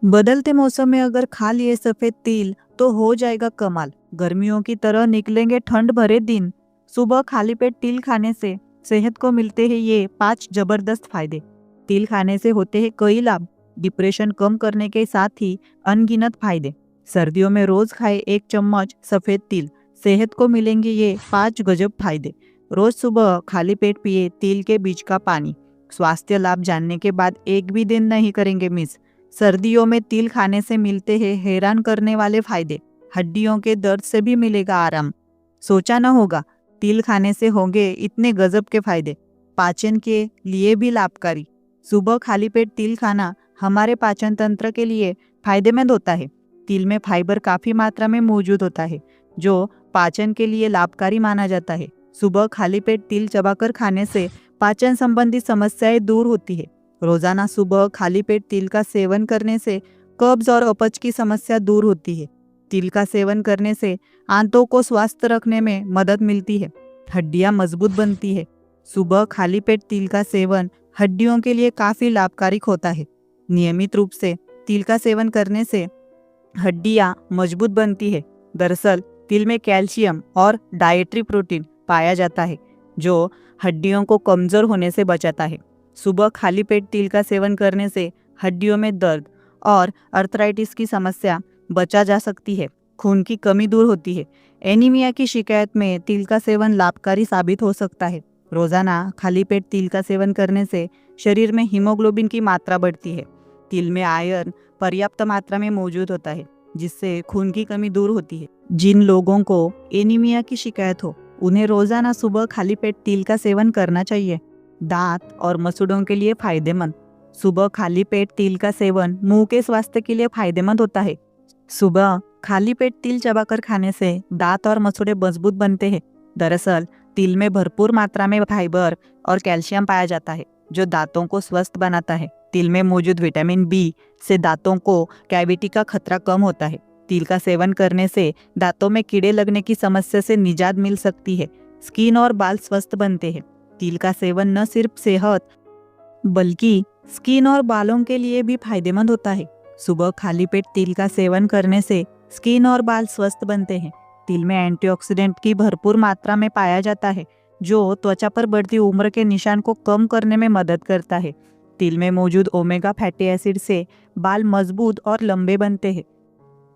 बदलते मौसम में अगर खा लिए सफेद तिल तो हो जाएगा कमाल। गर्मियों की तरह निकलेंगे ठंड भरे दिन। सुबह खाली पेट तिल खाने से सेहत को मिलते हैं ये 5 जबरदस्त फायदे। तिल खाने से होते हैं कई लाभ। डिप्रेशन कम करने के साथ ही अनगिनत फायदे। सर्दियों में रोज खाए 1 चम्मच सफेद तिल, सेहत को मिलेंगे ये 5 गजब फायदे। रोज सुबह खाली पेट पिए तिल के बीज का पानी। स्वास्थ्य लाभ जानने के बाद एक भी दिन नहीं करेंगे मिस। सर्दियों में तिल खाने से मिलते हैं हैरान करने वाले फायदे। हड्डियों के दर्द से भी मिलेगा आराम। सोचा न होगा तिल खाने से होंगे इतने गजब के फायदे। पाचन के लिए भी लाभकारी। सुबह खाली पेट तिल खाना हमारे पाचन तंत्र के लिए फायदेमंद होता है। तिल में फाइबर काफी मात्रा में मौजूद होता है जो पाचन के लिए लाभकारी माना जाता है। सुबह खाली पेट तिल चबाकर खाने से पाचन संबंधी समस्याएं दूर होती है। रोजाना सुबह खाली पेट तिल का सेवन करने से कब्ज और अपच की समस्या दूर होती है। तिल का सेवन करने से आंतों को स्वस्थ रखने में मदद मिलती है। हड्डियां मजबूत बनती है। सुबह खाली पेट तिल का सेवन हड्डियों के लिए काफी लाभकारी होता है। नियमित रूप से तिल का सेवन करने से हड्डियां मजबूत बनती है। दरअसल तिल में कैल्शियम और डाइटरी प्रोटीन पाया जाता है जो हड्डियों को कमजोर होने से बचाता है। सुबह खाली पेट तिल का सेवन करने से हड्डियों में दर्द और अर्थराइटिस की समस्या बचा जा सकती है। खून की कमी दूर होती है। एनीमिया की शिकायत में तिल का सेवन लाभकारी साबित हो सकता है। रोजाना खाली पेट तिल का सेवन करने से शरीर में हीमोग्लोबिन की मात्रा बढ़ती है। तिल में आयरन पर्याप्त मात्रा में मौजूद होता है जिससे खून की कमी दूर होती है। जिन लोगों को एनीमिया की शिकायत हो उन्हें रोजाना सुबह खाली पेट तिल का सेवन करना चाहिए। दांत और मसूड़ों के लिए फायदेमंद। सुबह खाली पेट तिल का सेवन मुंह के स्वास्थ्य के लिए फायदेमंद होता है। सुबह खाली पेट तिल चबाकर खाने से दांत और मसूड़े मजबूत बनते हैं। दरअसल तिल में भरपूर मात्रा में फाइबर और कैल्शियम पाया जाता है जो दांतों को स्वस्थ बनाता है। तिल में मौजूद विटामिन बी से दांतों को कैविटी का खतरा कम होता है। तिल का सेवन करने से दांतों में कीड़े लगने की समस्या से निजात मिल सकती है। स्किन और बाल स्वस्थ बनते हैं। तिल का सेवन न सिर्फ सेहत बल्कि स्किन और बालों के लिए भी फायदेमंद होता है। सुबह खाली पेट तिल का सेवन करने से स्किन और बाल स्वस्थ बनते हैं। तिल में एंटीऑक्सीडेंट की भरपूर मात्रा में पाया जाता है जो त्वचा पर बढ़ती उम्र के निशान को कम करने में मदद करता है। तिल में मौजूद ओमेगा फैटी एसिड से बाल मजबूत और लंबे बनते हैं।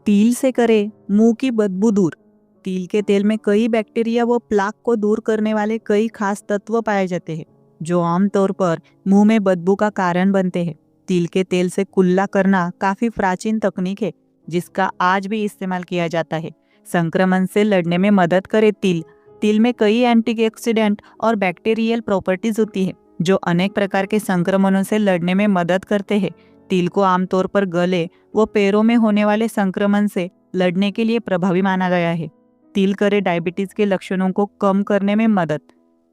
तिल से करें मुंह की बदबू दूर। तिल के तेल में कई बैक्टीरिया व प्लाक को दूर करने वाले कई खास तत्व पाए जाते हैं जो आमतौर पर मुंह में बदबू का कारण बनते हैं। तिल के तेल से कुल्ला करना काफी प्राचीन तकनीक है जिसका आज भी इस्तेमाल किया जाता है। संक्रमण से लड़ने में मदद करे तिल। तिल में कई एंटीऑक्सीडेंट और बैक्टीरियल प्रॉपर्टीज होती है जो अनेक प्रकार के संक्रमणों से लड़ने में मदद करते हैं। तिल को आमतौर पर गले व पैरों में होने वाले संक्रमण से लड़ने के लिए प्रभावी माना गया है। तिल करे डायबिटीज के लक्षणों को कम करने में मदद।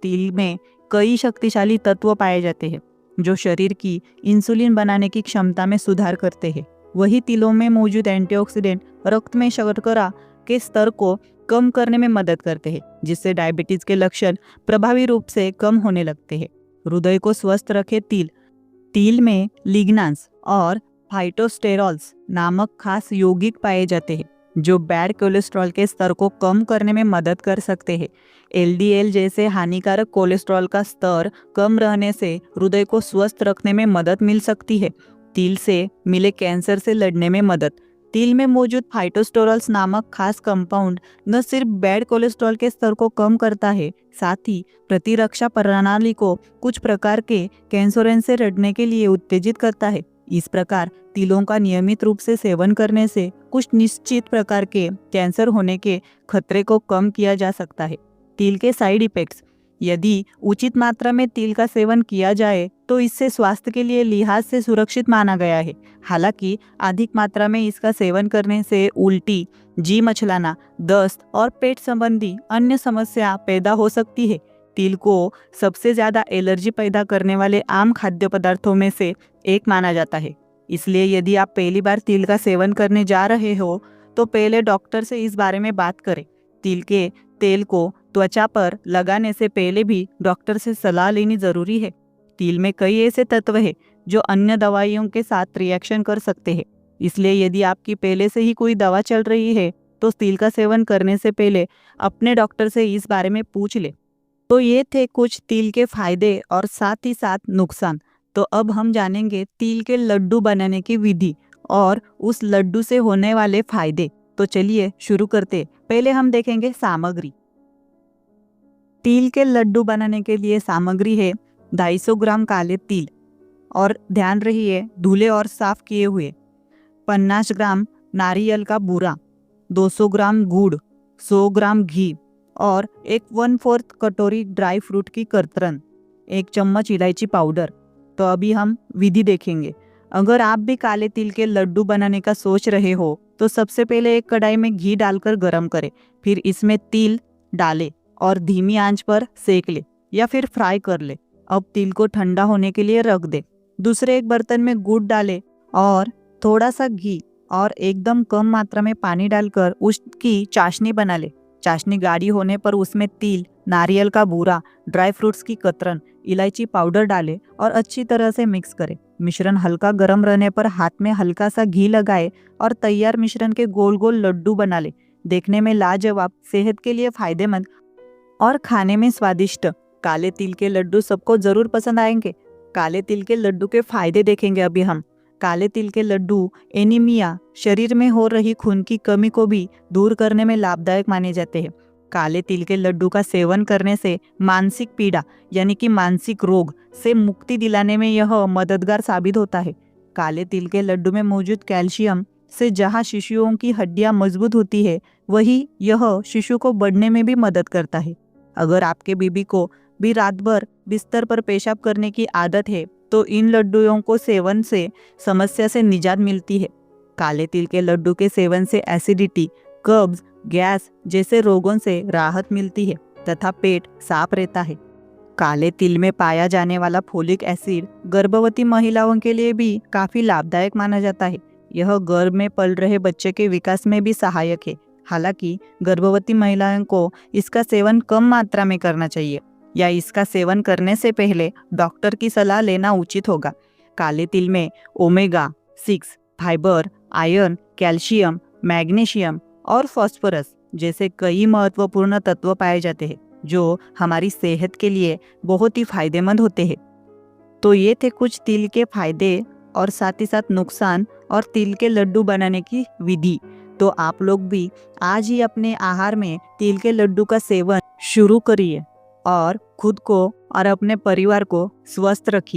तिल में कई शक्तिशाली तत्व पाए जाते हैं जो शरीर की इंसुलिन बनाने की क्षमता में सुधार करते हैं। वही तिलों में मौजूद एंटीऑक्सीडेंट रक्त में शर्करा के स्तर को कम करने में मदद करते हैं जिससे डायबिटीज के लक्षण प्रभावी रूप से कम होने लगते हैं। हृदय को स्वस्थ रखे तिल। तिल में लिग्नांस और फाइटोस्टेरॉल्स नामक खास यौगिक पाए जाते हैं जो बैड कोलेस्ट्रॉल के स्तर को कम करने में मदद कर सकते हैं। एलडीएल जैसे हानिकारक कोलेस्ट्रॉल का स्तर कम रहने से हृदय को स्वस्थ रखने में मदद मिल सकती है। तिल से मिले कैंसर से लड़ने में मदद। तिल में मौजूद फाइटोस्टेरॉल्स नामक खास कंपाउंड न सिर्फ बैड कोलेस्ट्रॉल के स्तर को कम करता है, साथ ही प्रतिरक्षा प्रणाली को कुछ प्रकार के कैंसरों से लड़ने के लिए उत्तेजित करता है। इस प्रकार तिलों का नियमित रूप से सेवन करने से कुछ निश्चित प्रकार के कैंसर होने के खतरे को कम किया जा सकता है। तिल के साइड इफेक्ट्स। यदि उचित मात्रा में तिल का सेवन किया जाए तो इससे स्वास्थ्य के लिए लिहाज से सुरक्षित माना गया है। हालांकि अधिक मात्रा में इसका सेवन करने से उल्टी, जी मचलाना, दस्त और पेट संबंधी अन्य समस्या पैदा हो सकती है। तिल को सबसे ज्यादा एलर्जी पैदा करने वाले आम खाद्य पदार्थों में से एक माना जाता है। इसलिए यदि आप पहली बार तिल का सेवन करने जा रहे हो तो पहले डॉक्टर से इस बारे में बात करें। तिल के तेल को त्वचा पर लगाने से पहले भी डॉक्टर से सलाह लेनी जरूरी है। तिल में कई ऐसे तत्व हैं जो अन्य दवाइयों के साथ रिएक्शन कर सकते हैं। इसलिए यदि आपकी पहले से ही कोई दवा चल रही है तो तिल का सेवन करने से पहले अपने डॉक्टर से इस बारे में पूछ ले। तो ये थे कुछ तिल के फायदे और साथ ही साथ नुकसान। तो अब हम जानेंगे तिल के लड्डू बनाने की विधि और उस लड्डू से होने वाले फायदे। तो चलिए शुरू करते। पहले हम देखेंगे सामग्री। तिल के लड्डू बनाने के लिए सामग्री है 250 ग्राम काले तिल, और ध्यान रहिए धुले और साफ किए हुए। 50 ग्राम नारियल का बूरा, 200 ग्राम गुड़, 100 ग्राम घी और एक 1/4 कटोरी ड्राई फ्रूट की कतरन, 1 चम्मच इलायची पाउडर। तो अभी हम विधि देखेंगे। अगर आप भी काले तिल के लड्डू बनाने का सोच रहे हो तो सबसे पहले एक कढ़ाई में घी डालकर गरम करें, फिर इसमें तिल डालें और धीमी आंच पर सेक ले या फिर फ्राई कर ले। अब तिल को ठंडा होने के लिए रख दे। दूसरे एक बर्तन में गुड़ डालें और थोड़ा सा घी और एकदम कम मात्रा में पानी डालकर उसकी चाशनी बना ले। चाशनी गाढ़ी होने पर उसमें तिल, नारियल का बूरा, ड्राई फ्रूट्स की कतरन, इलायची पाउडर डालें और अच्छी तरह से मिक्स करें। मिश्रण हल्का गर्म रहने पर हाथ में हल्का सा घी लगाए और तैयार मिश्रण के गोल गोल लड्डू बना ले। देखने में लाजवाब, सेहत के लिए फायदेमंद और खाने में स्वादिष्ट काले तिल के लड्डू सबको जरूर पसंद आएंगे। काले तिल के लड्डू के फायदे देखेंगे अभी हम। काले तिल के लड्डू एनीमिया, शरीर में हो रही खून की कमी को भी दूर करने में लाभदायक माने जाते हैं। काले तिल के लड्डू का सेवन करने से मानसिक पीड़ा यानी कि मानसिक रोग से मुक्ति दिलाने में यह मददगार साबित होता है। काले तिल के लड्डू में मौजूद कैल्शियम से जहाँ शिशुओं की हड्डियां मजबूत होती है, वही यह शिशु को बढ़ने में भी मदद करता है। अगर आपके बेबी को भी रात भर बिस्तर पर पेशाब करने की आदत है तो इन लड्डुओं को सेवन से समस्या से निजात मिलती है। काले तिल के लड्डू के सेवन से एसिडिटी, कब्ज, गैस जैसे रोगों से राहत मिलती है तथा पेट साफ रहता है। काले तिल में पाया जाने वाला फोलिक एसिड गर्भवती महिलाओं के लिए भी काफी लाभदायक माना जाता है। यह गर्भ में पल रहे बच्चे के विकास में भी सहायक है। हालांकि गर्भवती महिलाओं को इसका सेवन कम मात्रा में करना चाहिए या इसका सेवन करने से पहले डॉक्टर की सलाह लेना उचित होगा। काले तिल में omega 6, fibre, iron, calcium, magnesium और फास्फोरस जैसे कई महत्वपूर्ण तत्व पाए जाते हैं जो हमारी सेहत के लिए बहुत ही फायदेमंद होते हैं। तो ये थे कुछ तिल के फायदे और साथ ही साथ नुकसान और तिल के लड्डू बनाने की विधि। तो आप लोग भी आज ही अपने आहार में तिल के लड्डू का सेवन शुरू करिए और खुद को और अपने परिवार को स्वस्थ रखिए।